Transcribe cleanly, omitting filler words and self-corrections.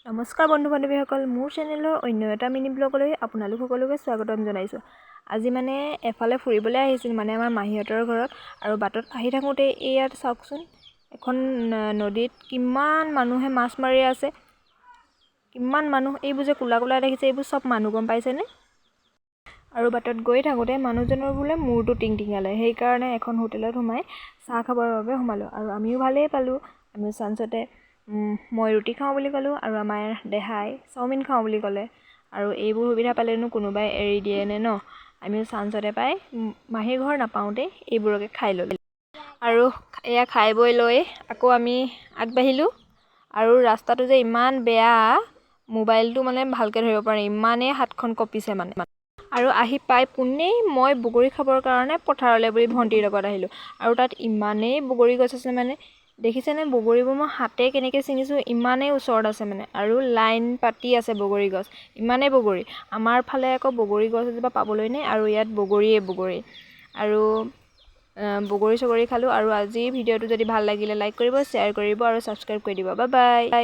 নমস্কাৰ বন্ধু বান্ধৱীসকল, মোৰ চেনেলৰ অন্য এটা মিনি ব্লগলৈ আপোনালোক সকলোকে স্বাগতম জনাইছোঁ। আজি মানে এফালে ফুৰিবলৈ আহিছিল আমাৰ মাহীহঁতৰ ঘৰত, আৰু বাটত আহি থাকোঁতে ইয়াত চাওকচোন, এখন নদীত কিমান মানুহে মাছ মাৰি আছে। কিমান মানুহ, এইবোৰ যে কোলা কোলা দেখিছে, এইবোৰ চব মানুহ, গম পাইছেনে? আৰু বাটত গৈ থাকোঁতে মানুহজনৰ বোলে মূৰটো টিংটিঙালে, সেইকাৰণে এখন হোটেলত সোমাই চাহ খাবৰ বাবে সোমালোঁ। আৰু আমিও ভালেই পালোঁ। আমি চাঞ্চতে মই ৰুটি খাওঁ বুলি ক'লোঁ, আৰু আমাৰ দেহাই চাওমিন খাওঁ বুলি ক'লে। আৰু এইবোৰ সুবিধা পালেনো কোনোবাই এৰি দিয়েনে ন? আমিও চাঞ্চতে পাই মাহীৰ ঘৰ নাপাওঁতেই এইবোৰকে খাই ল'লোঁ। আৰু এয়া খাই বৈ লৈ আকৌ আমি আগবাঢ়িলোঁ। আৰু ৰাস্তাটো যে ইমান বেয়া, মোবাইলটো ভালকৈ ধৰিব পাৰে, ইমানেই হাতখন কঁপিছে আৰু আহি পাই পোনেই মই বগৰী খাবৰ কাৰণে পথাৰলৈ বুলি ভণ্টিৰ লগত আহিলোঁ। আৰু তাত ইমানেই বগৰী গছ আছে, দেখিছেনে? বগৰীবোৰ মই হাতে কেনেকৈ ছিঙিছোঁ, ইমানেই ওচৰত আছে আৰু লাইন পাতি আছে বগৰী গছ, ইমানেই বগৰী। আমাৰ ফালে আকৌ বগৰী গছ এজোপা পাবলৈ নাই, আৰু ইয়াত বগৰীয়ে বগৰী। আৰু বগৰী চগৰী খালোঁ। আৰু আজি ভিডিঅ'টো যদি ভাল লাগিলে লাইক কৰিব, শ্বেয়াৰ কৰিব আৰু ছাবস্ক্ৰাইব কৰি দিব। Bye bye.